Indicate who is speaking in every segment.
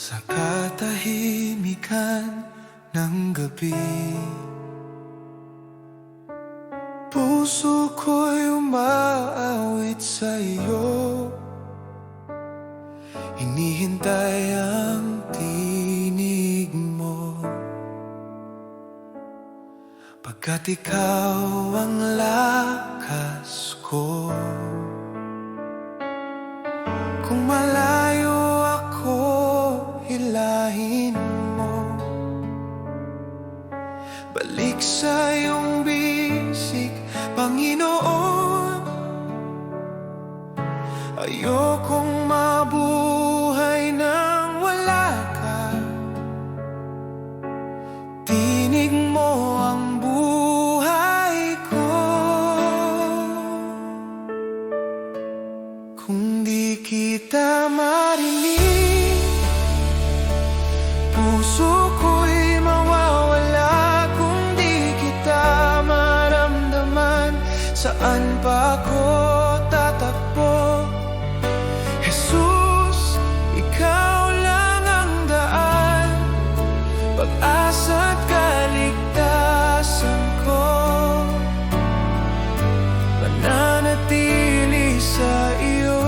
Speaker 1: Sa katahimikan ng gabi, puso ko'y umaawit sa iyo. Hinihintay ang tinig mo, pagkat ikaw ang lakas ko. Kung malayo ako, hilahin mo, balik sa iyong bisig, Panginoon. Ayokong mabuhay nang wala ka. Tinig mo ang buhay ko. Kung di kita marinig, puso ko'y mawawala. Kung di kita maramdaman, saan pa ako tatakbo? Jesus, ikaw lang ang daan, pag-asa't kaligtasan ko. Mananatili sa iyo.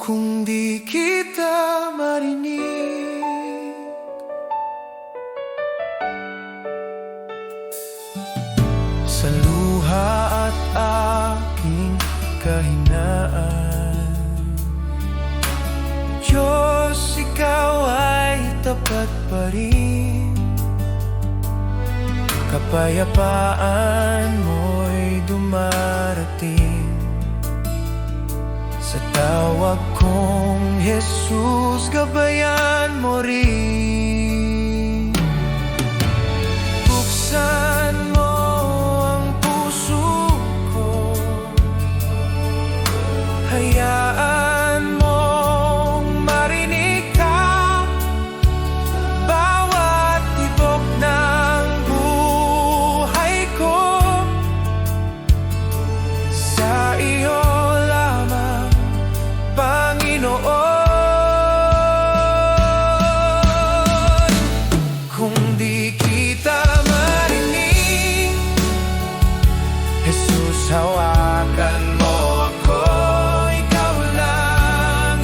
Speaker 1: Kung di kita marinig, sa luha at aking kahinaan, Diyos, ikaw ay tapat pa rin. Kapayapaan mo'y dumarating sa tawag kong Jesus, gabayan mo rin. Buksan mo ang puso ko, hayaan mong marinig ka. Bawat tibok ng buhay ko, sa iyo lamang, Panginoon. Kung di kita marinig, Jesus, hawakan mo ako. Ikaw lang,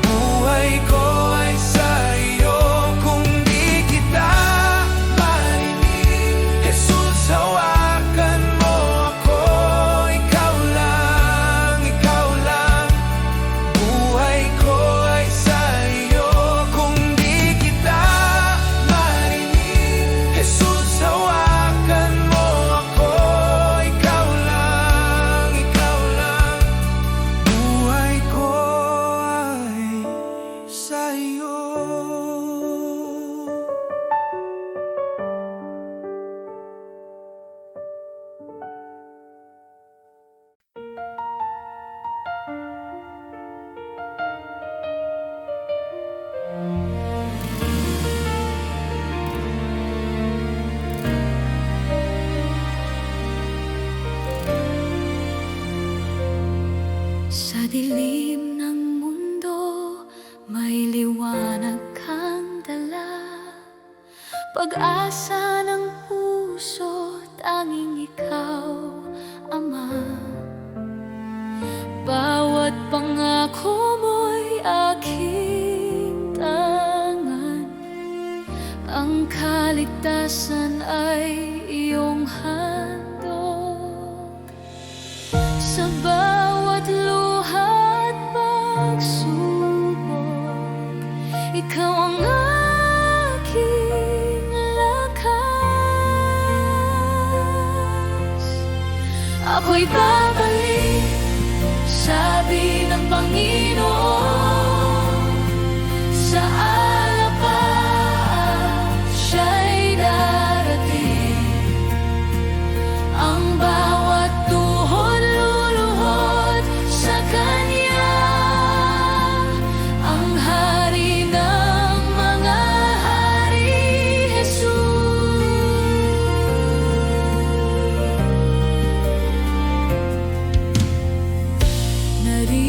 Speaker 1: buhay ko ay sa iyo. Kung di kita marinig, Jesus, hawakan mo ako. Ikaw lang, buhay ko ay sa iyo. Kung di kita marinig, Jesus, hawakan mo ako. Ikaw lang, buhay ko ay sa iyo.
Speaker 2: Sa dilim ng mundo, may liwanag kang dala. Pag-asa ng puso, tanging ikaw, Ama. Bawat pangako mo'y aking tangan. Ang kaligtasan ay iyong handog. Sa bawat luha at pagsubok, ikaw ang aking lakas. Ako'y babalik, sabi ng Panginoon, sa alapaan siya'y darating. Ang bawat tuhod luluhod sa Kanya, ang Hari ng mga hari, Jesus. Naririnig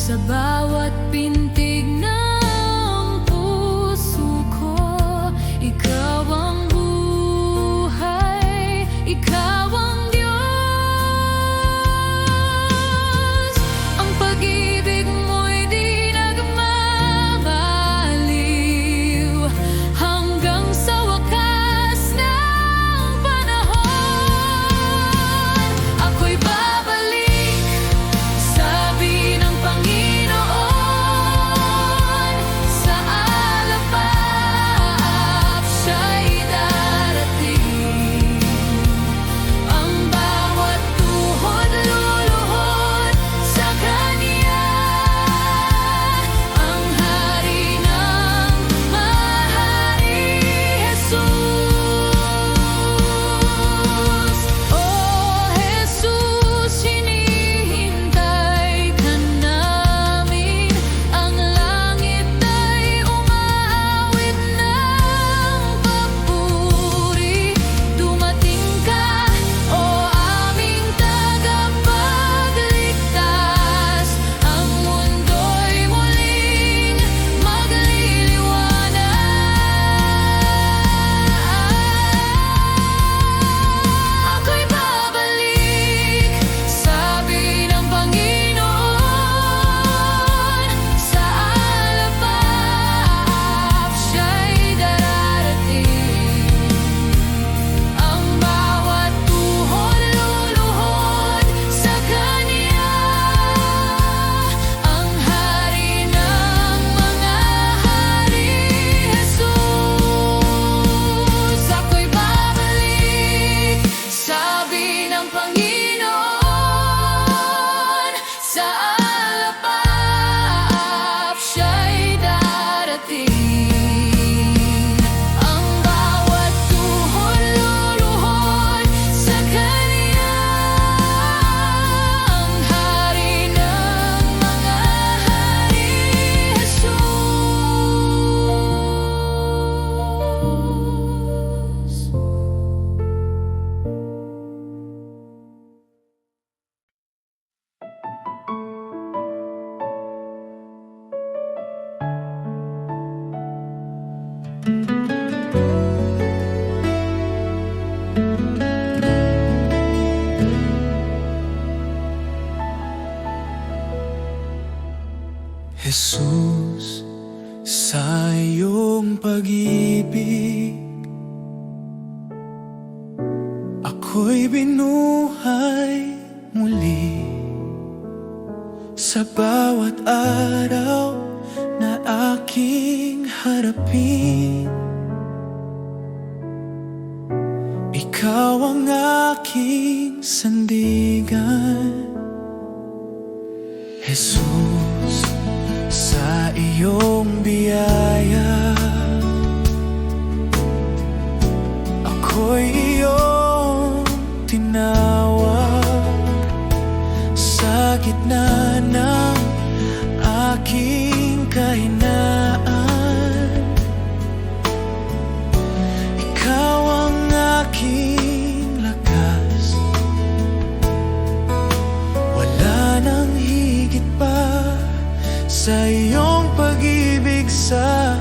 Speaker 2: Sa bawat pintig ng puso ko, ikaw ang buhay, ikaw ang Diyos. Ang pag-ibig mo'y di nagmamaliw hanggang sa wakas ng panahon. Ako'y babalik, sabi ng Panginoon, sa alapap siya'y darating. Ang bawat tuhod luluhod sa Kanya, ang Hari ng mahari, Jesus. Oh Jesus, hinihintay ka namin. Ang langit ay umaawit ng papuri. Dumating ka, o aming tagapagligtas. Ang mundo'y muling magliliwanag. Ako'y babalik, sabi ng Panginoon, sa alapap siya'y darating. Ang bawat tuhod luluhod sa Kanya, ang Hari ng mga hari, Jesus. Ako'y babalik, sabi ng Panginoon, sa alapap siya'y darating. Ang bawat tuhod luluhod sa Kanya, ang Hari ng mga hari, Jesus.
Speaker 1: Jesus, sa iyong pag-ibig ako'y binuhay muli. Sa bawat araw na aking harapin, ikaw ang aking sandigan. Jesus, sa iyong biyaya ako'y iyong tinawag. Sa gitna ng aking kahinaan, ikaw ang aking lakas. Wala nang higit pa sa iyong pag-ibig sa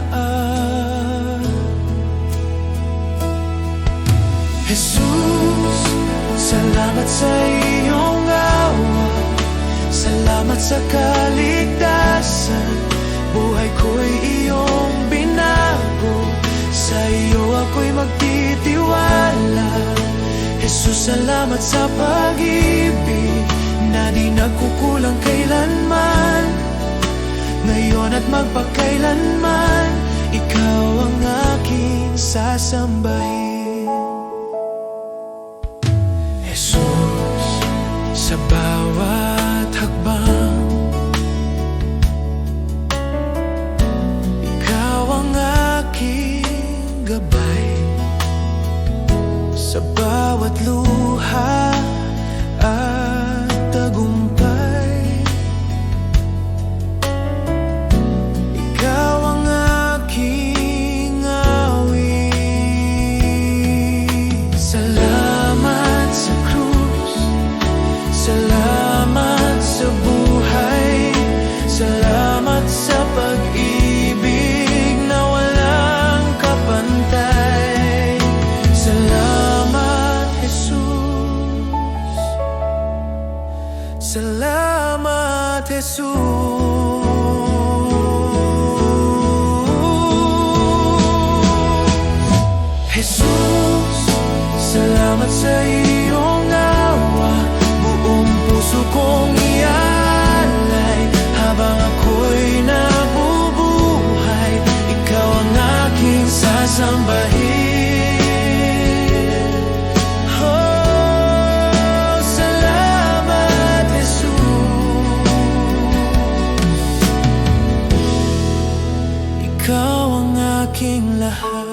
Speaker 1: Jesus, salamat sa iyong awa, salamat sa kaligtasan. Buhay ko'y iyong binago, sa iyo ako'y magtitiwala. Jesus, salamat sa pag-ibig na di nagkukulang kailanman. Ngayon at magpakailanman, ikaw ang aking sasambahin. Jesus, sa bawat hakbang, ikaw ang aking gabay. Sa bawat luha at tagumpay, ikaw ang aking awit. Salamat sa iyong awa, buong puso kong ialay. Habang ako'y nabubuhay, ikaw ang aking sasambahin. Oh, salamat Jesus, ikaw ang aking lahat.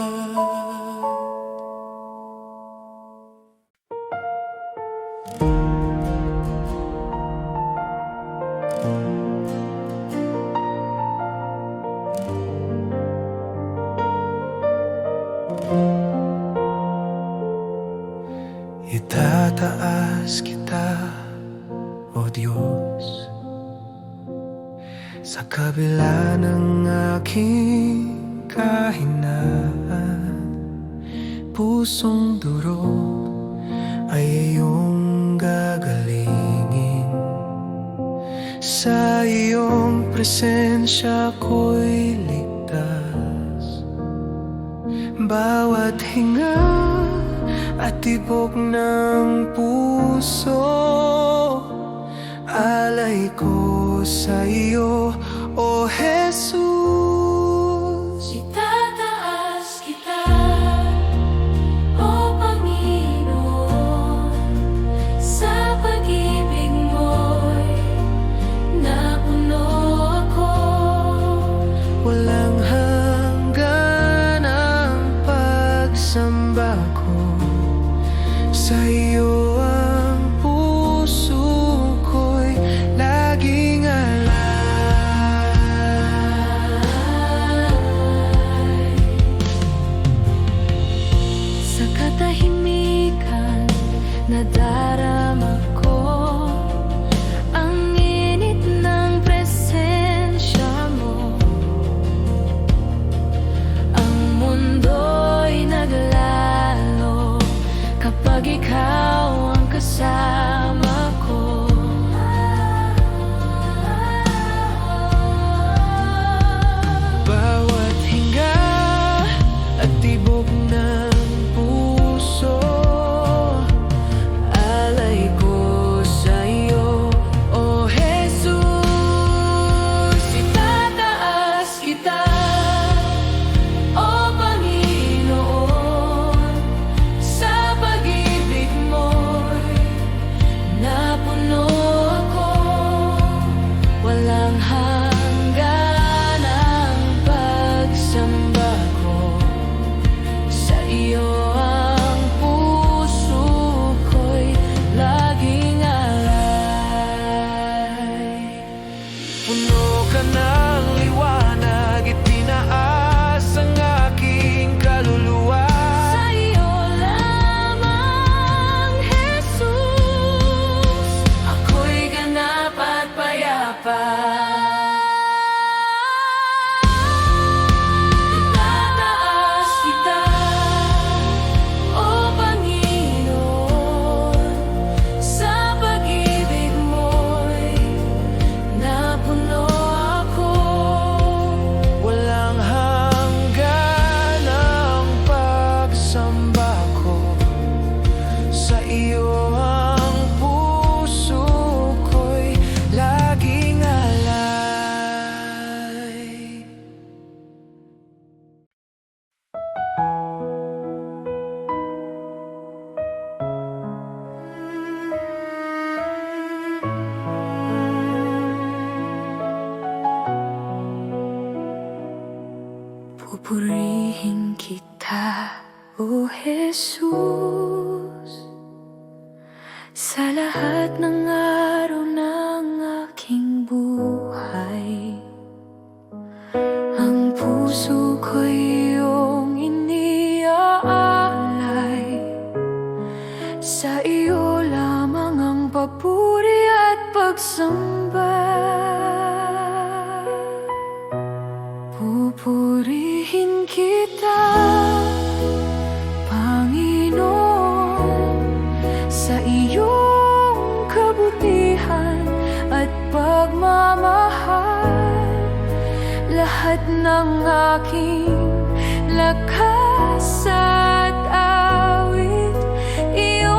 Speaker 1: Itataas kita, O Diyos, sa kabila ng aking kahinaan. Pusong durog ay iyong gagalingin. Sa iyong presensya ko'y ligtas. Bawat hinga at tibok ng puso, alay ko sa iyo, O Jesus.
Speaker 2: Itataas kita, O Panginoon, sa pag-ibig mo'y napuno ako.
Speaker 1: Walang hanggan ang pagsamba ko, sa iyo ang puso ko'y laging alay.
Speaker 2: Sa katahimikan nadarama ko ang init ng presensya mo. Ang mundo'y naglalo kapag ikaw ang kasama ko.
Speaker 1: Bawat hinga at tibok ng puso, alay ko sa iyo, O Jesus.
Speaker 2: Itataas kita, O Panginoon, sa pag-ibig mo'y napuno ako. Walang hanggan ang pagsamba ko, sa iyo ang puso ko'y laging alay.
Speaker 1: Puno ka ng liwanag, itinaas ang aking kaluluwa.
Speaker 2: Sa iyo lamang, Jesus, ako'y ganap at payapa. Itataas kita, O Panginoon, sa pag-ibig mo'y napuno ako.
Speaker 1: Walang hanggan ang pagsamba ko, sa iyo ang puso ko'y laging alay.
Speaker 2: Pupurihin kita, O Jesus, sa lahat ng araw ng aking buhay. Ang puso ko'y iyong iniaalay. Sa iyo lamang ang papuri at pagsamba. Pupurihin kita, Panginoon, sa iyong kabutihan at pagmamahal. Lahat ng aking lakas at awit, iyo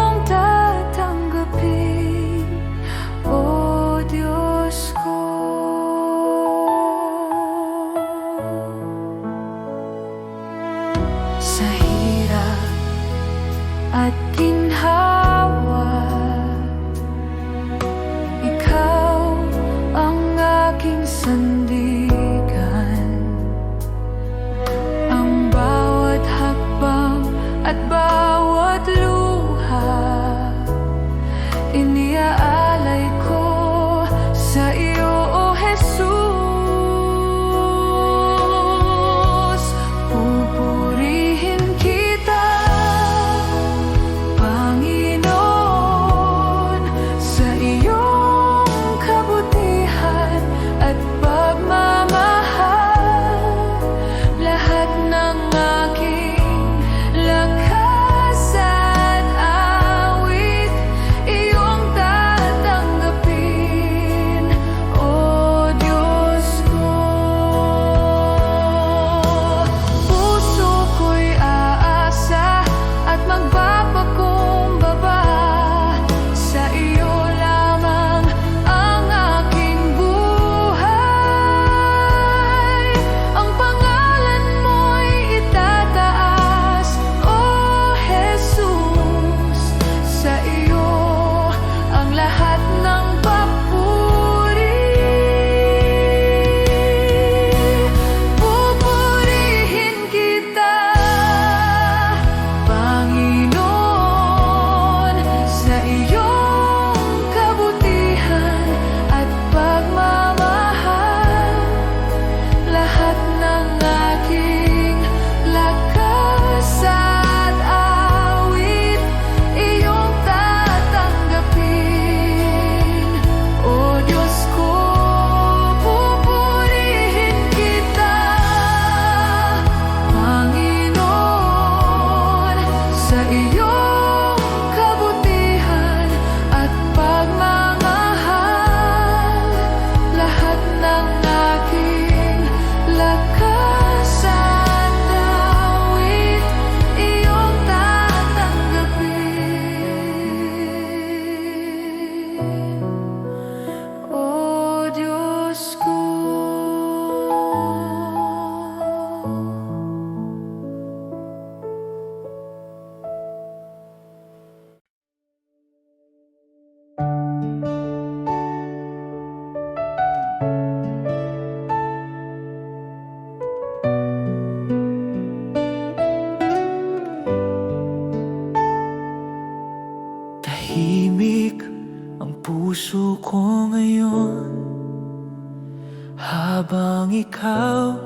Speaker 1: habang ikaw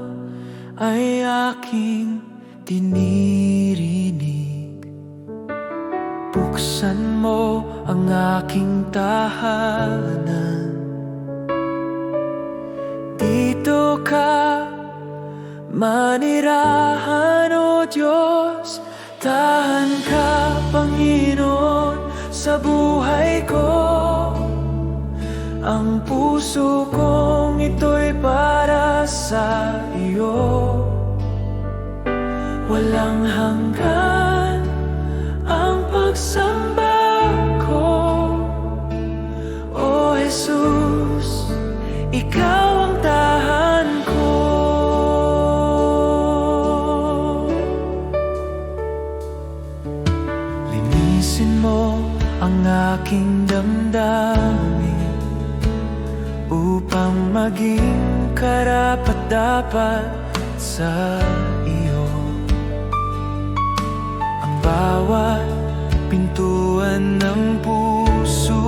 Speaker 1: ay aking dinirinig. Buksan mo ang aking tahanan. Dito ka manirahan, O Diyos. Tahan ka, Panginoon, sa buhay ko. Ang puso kong ito'y para sa iyo. Walang hanggan ang pagsamba ko. O Jesus, ikaw ang tahan ko. Linisin mo ang aking damdamin upang maging karapat-dapat sa iyo. Ang bawat pintuan ng puso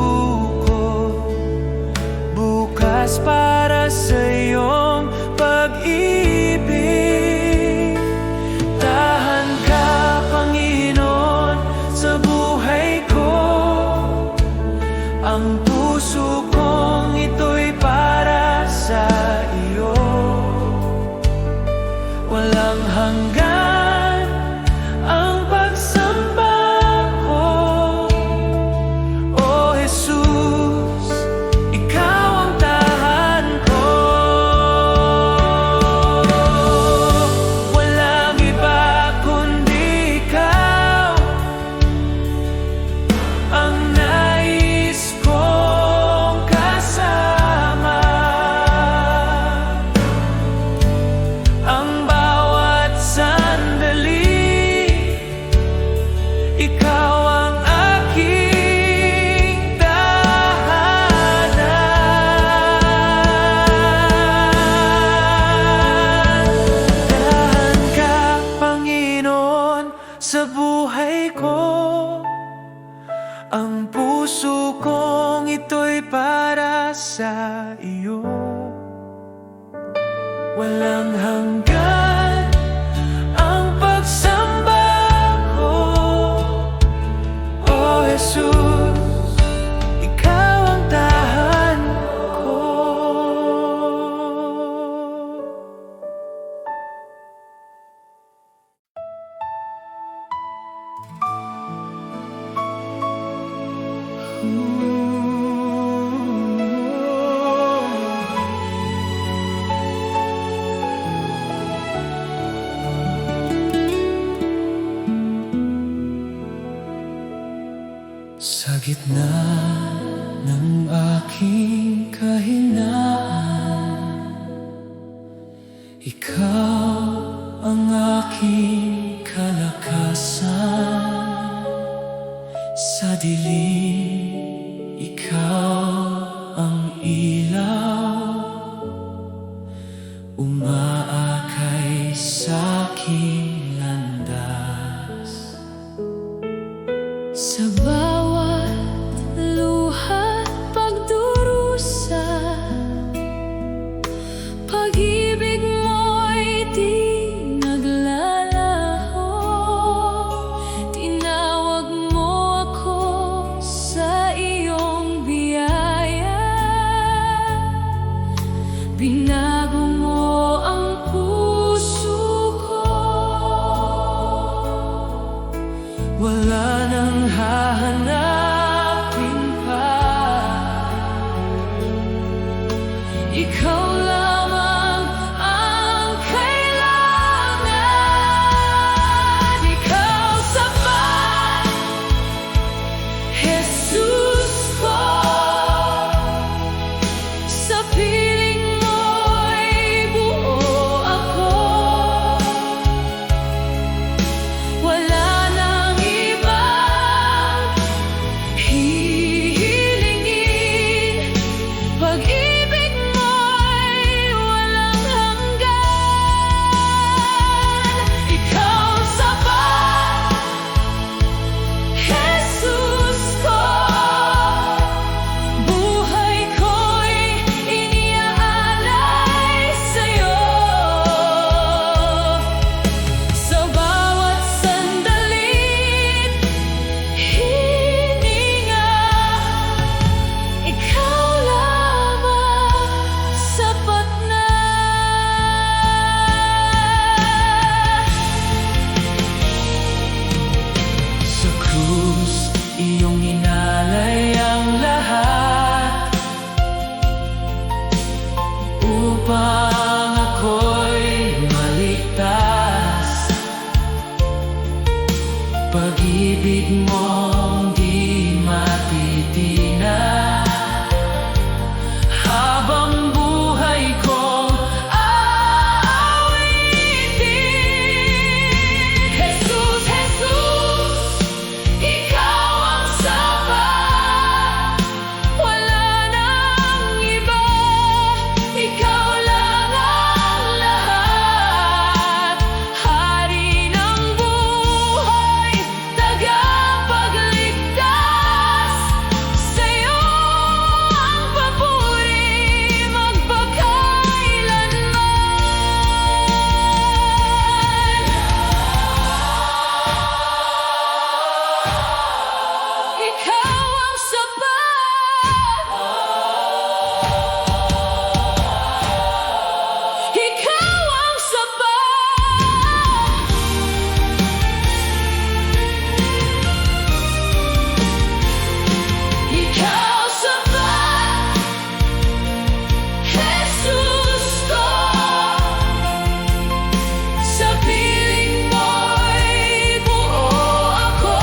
Speaker 1: ko bukas para sa iyong pag-ibig. Tahan ka, Panginoon, sa buhay ko. Ang puso kong ito'y para sa iyo. Walang hanggan ang pagsamba ko. O Jesus, ikaw ang tahan ko. Walang iba kundi ikaw ang nais kong kasama. Ang bawat sandali, ikaw ang aking tahanan. Tahan ka, Panginoon, sa buhay ko. Ang puso kong ito'y para sa iyo. Walang hanggan ang pagsamba ko. O Jesus, ikaw ang tahan ko. Sa gitna ng aking kahinaan, ikaw ang aking kalakasan. Sa dilim, ikaw ang ilaw, umaakay sa aking landas. Sa bawat luha't pagdurusa, pag-ibig mo'y di naglalaho. Tinawag mo ako sa iyong biyaya, binago mo ang puso ko. Wala nang hahanapin pa, ikaw lamang
Speaker 2: pag-ibig mong di matitinag. Habang buhay kong aawitin. Jesus, Jesus, ikaw ang sapat. Wala nang iba, ikaw lang ang lahat. Hari ng buhay, tagapagligtas. Sa'yo ang papuri magpakailanman. Ikaw ang sapat. Ikaw ang sapat. Ikaw sapat, Jesus ko. Sa piling mo'y buo ako.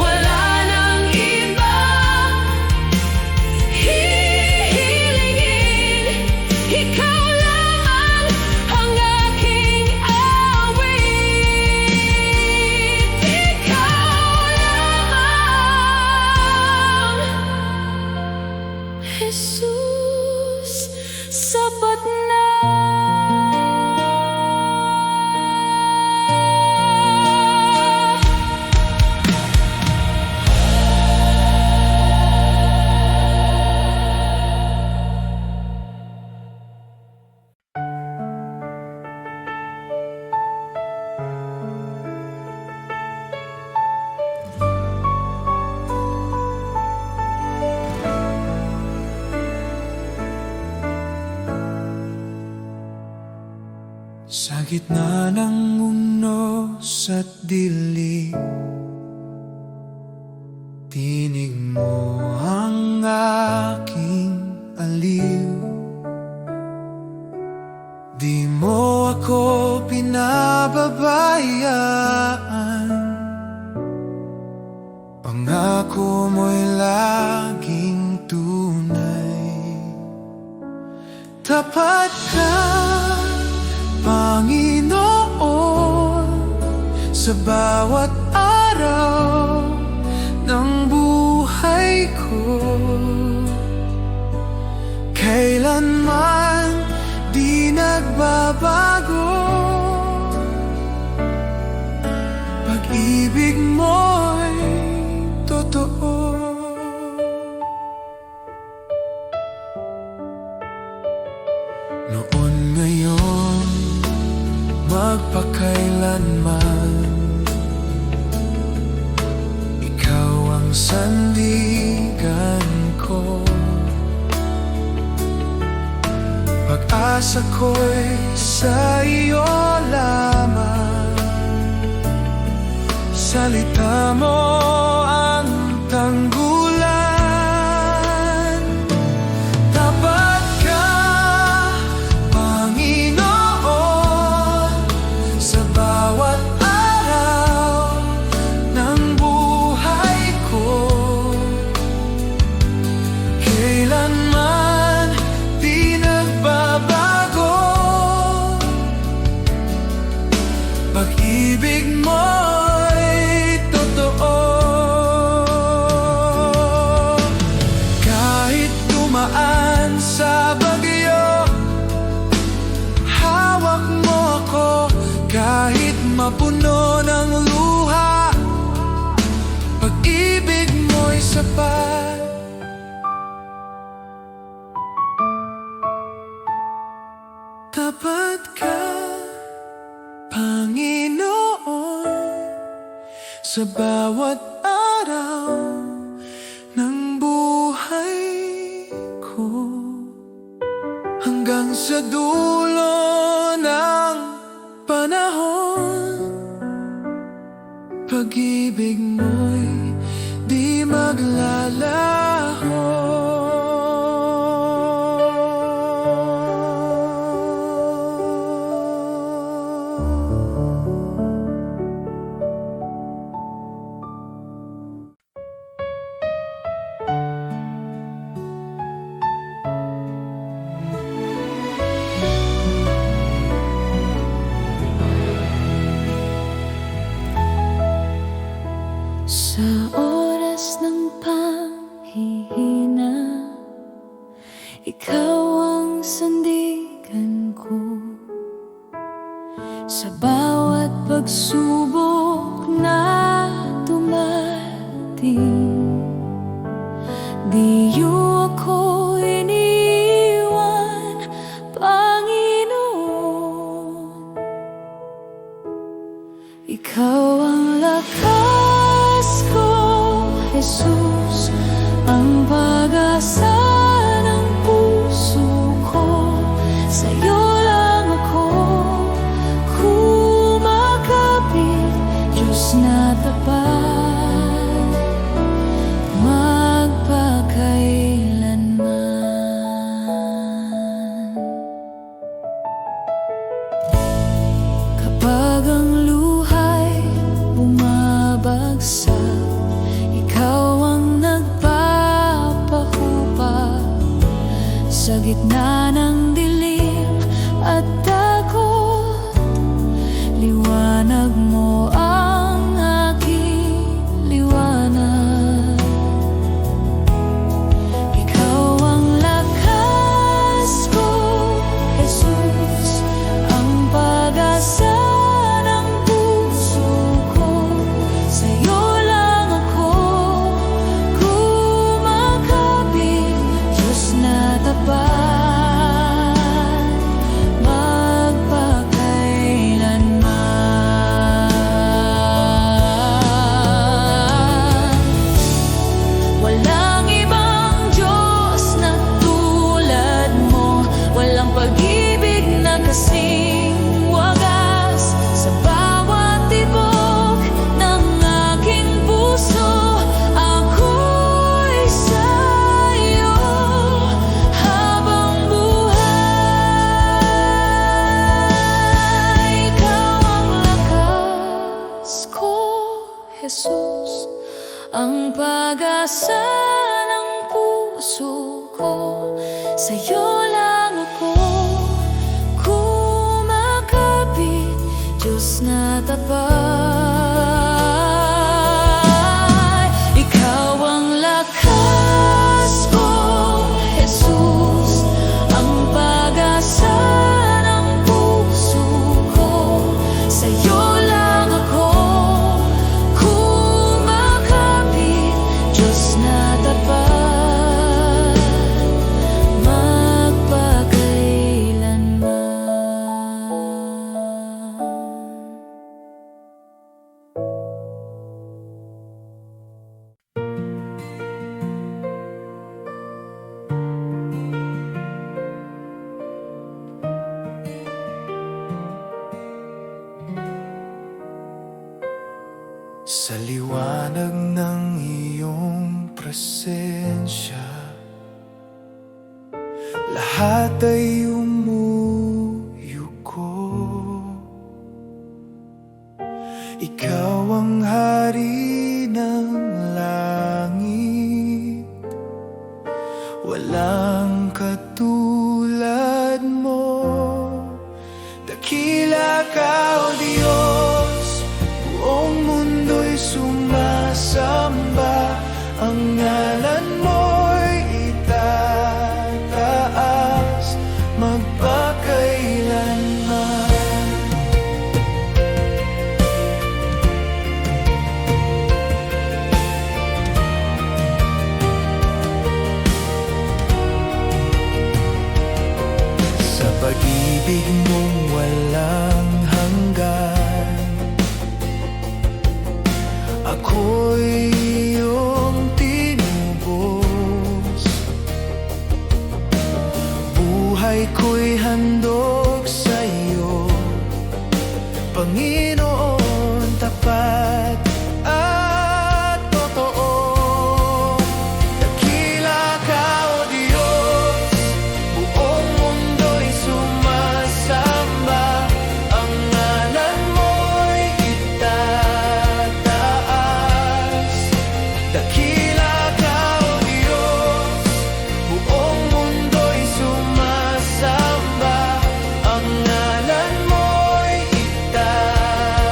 Speaker 2: Wala nang iba hihilingin. Ikaw lang ang aking awit. Ikaw lang, Jesus, sapat na.
Speaker 1: Sa gitna ng unos at dilim, tinig mo ang aking aliw. Di mo ako pinababayaan, pangako mo'y laging tunay. Tapat ka, Panginoon, sa bawat araw ng buhay ko. Kailanman di nagbabago, pag-ibig mo'y totoo. Noon, ngayon, magpakailanman, ikaw ang sandigan ko. Pag-asa ko'y sa iyo lamang. Salita mo ang tanggulan. Tapat ka, Panginoon, sa bawat araw ng buhay ko. Kailanman di nagbabago, pag-ibig mo'y totoo. Kahit dumaan sa bagyo, hawak mo ako. Kahit mapuno ng luha, pag-ibig mo'y sapat. Tapat ka, Panginoon, sa bawat araw ng buhay ko. Hanggang sa dulo ng panahon, pag-ibig mo'y di maglalaho.
Speaker 2: ikaw ang sandigan ko sa bawat pagsubok na dumating. Di niyo ako iniwan, Panginoon. Ikaw ang lakas ko, Jesus, ang pag-asa ng puso ko. Sa'yo lang ako kumakapit, Diyos na tapat, magpakailanman. Kapag ang luhay bumabagsak, ikaw ang nagpapahupa sa gitna ng dilim at takot. Liwanag mo ang aking liwanag. Ikaw ang lakas ko, Jesus, ang pag-asa ng puso ko. Sa'yo lang ako kumakapit, Diyos na tapat, magpakailanman. Walang ibang Diyos na tulad mo, walang pag-ibig na kasing wagas. Sa bawat tibok ng aking puso, ako'y sa'yo habang buhay. Ikaw ang lakas ko, Jesus, ang pag-asa ng puso ko. Sa'yo lang ako kumakapit, Diyos na tapat. Ikaw ang lakas ko, Jesus, ang pag-asa ng puso ko. Sa'yo lang ako kumakapit, Diyos na tapat, magpakailanman.
Speaker 1: Sa liwanag ng iyong presensya, lahat ay umuyuko. Ikaw ang hari ng langit, walang katulad mo. Dakila ka, O Diyos, buong mundo'y sumasamba. Ang ngalan mo'y itataas magpakailanman. Sa pag-ibig mong walang hanggan, ako'y iyong tinubos. Buhay ko'y handog sa'yo, Panginoon, tapat at totoo. Dakila ka, O Diyos, buong mundo'y sumasamba. Ang ngalan mo'y itataas. Dakila ka, O Diyos, buong mundo'y sumasamba. Ang ngalan mo'y itataas.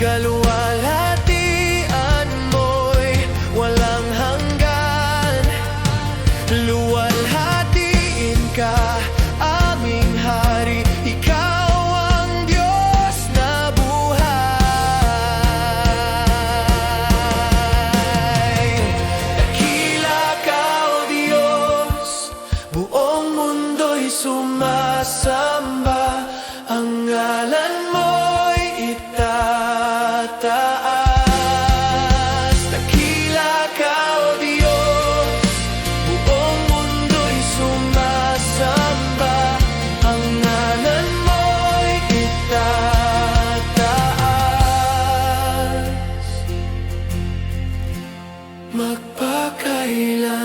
Speaker 1: kaluwalhatian mo'y walang hanggan. Luwalhatiin ka, aming hari, ikaw ang Diyos na buhay. Dakila ka, O Diyos, buong mundo'y sumasamba, ang ngalan mo'y itataas. Dakila ka, O Diyos, buong mundo'y sumasamba, ang ngalan mo'y itataas. Magpakailanman.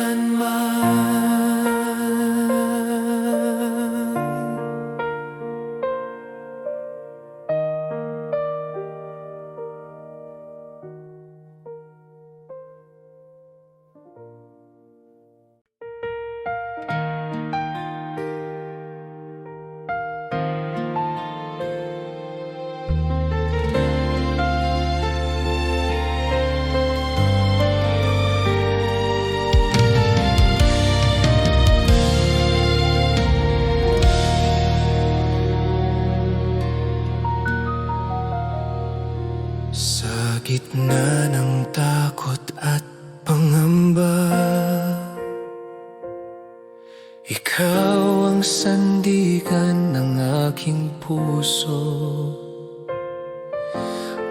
Speaker 1: Sa gitna ng takot at pangamba, ikaw ang sandigan ng aking puso.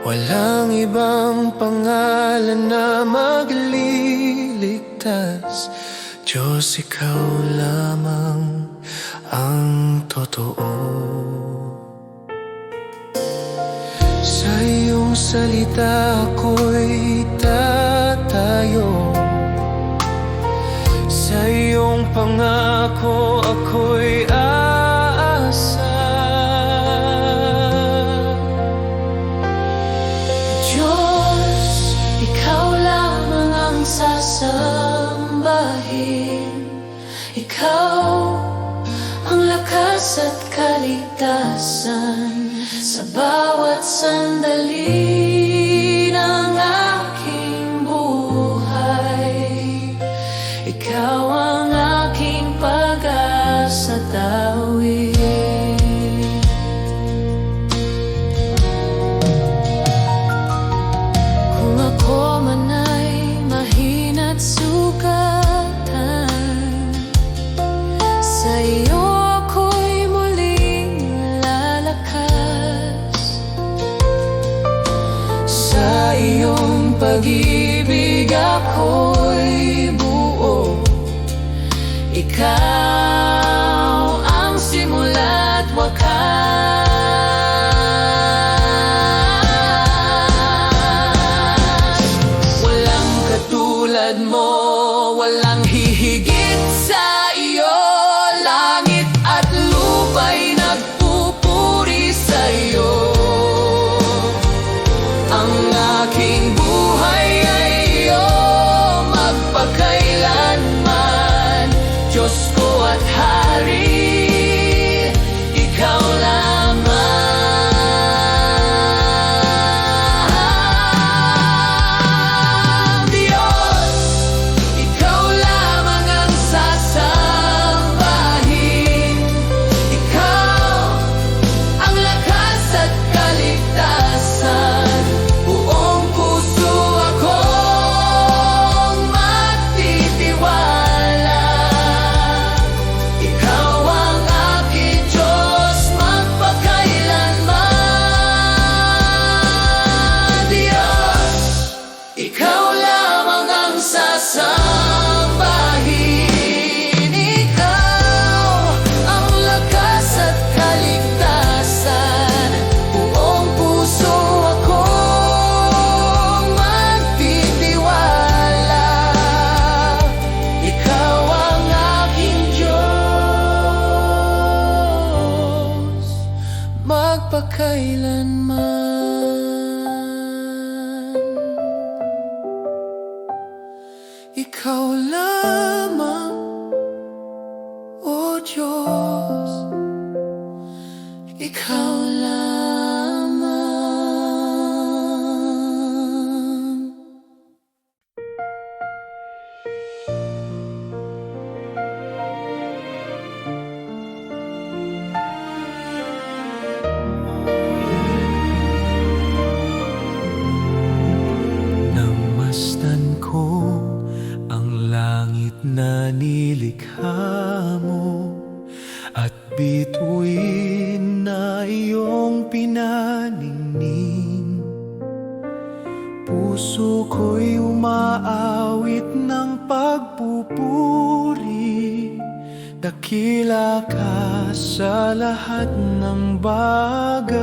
Speaker 1: Walang ibang pangalan na magliligtas, Diyos, ikaw lamang ang totoo. Sa iyong salita ako'y tatayo, sa iyong pangako ako'y aasa.
Speaker 2: Diyos, ikaw lamang ang sasambahin. Ikaw ang lakas at kaligtasan sa bawat sandali ng aking buhay. Ikaw ang aking pag-asa tawid. Kung ako man ay mahina't sugatan, sa iyo ako'y muling lalakas. Sa iyong pag-ibig ako'y buo. Ikaw ang simula't wakas. Walang katulad mo, walang hihigit sa iyo. Langit at lupa'y nagpupuri sa iyo. Ang aking buhay ay iyo magpakailanman. Diyos ko at Hari, ikaw lamang. Diyos, ikaw lamang ang sasambahin. Ikaw ang lakas at kaligtasan. Buong puso akong magtitiwala. Ikaw ang aking Diyos magpakailanman. Diyos, ikaw lamang ang sasambahin. Ikaw ang lakas at kaligtasan. Buong puso akong magtitiwala. Ikaw ang aking Diyos magpakailanman. Ikaw lamang, O Diyos, ikaw lamang.
Speaker 1: pinaningning. Puso ko'y umaawit ng pagpupuri. Dakila ka sa lahat ng bagay.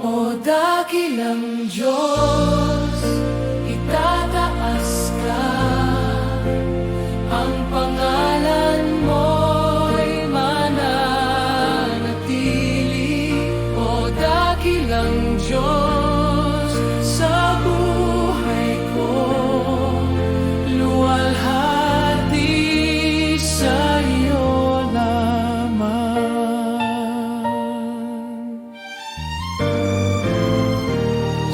Speaker 2: O dakilang Diyos, itataas ka. Ang pangalan mo'y mananatili. O dakilang Diyos, sa buhay ko, luwalhati sa iyo lamang.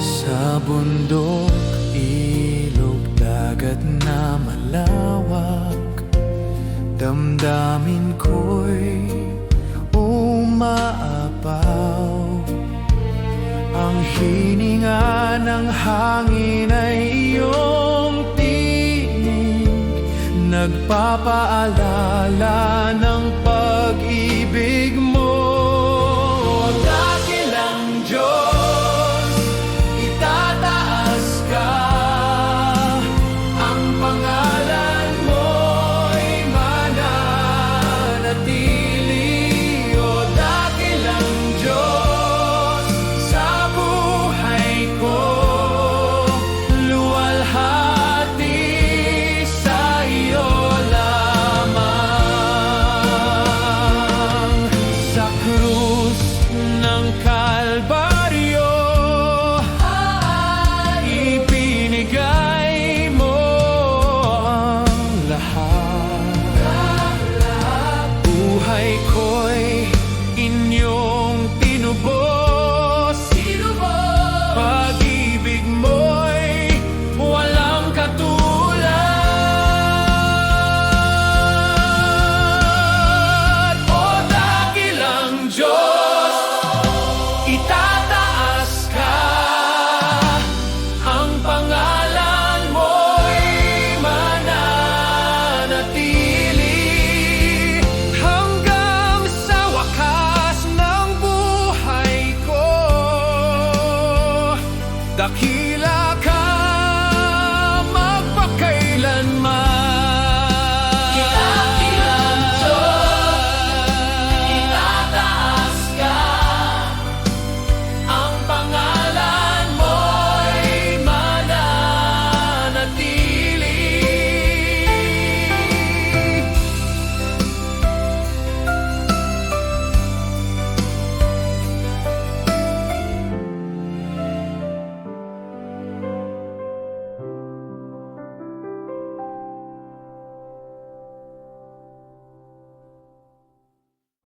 Speaker 2: Sa bundok, ilog, dagat na malawak, damdamin ko'y umaapaw. Ang hininga ng hangin ay iyong tinig, nagpapaalala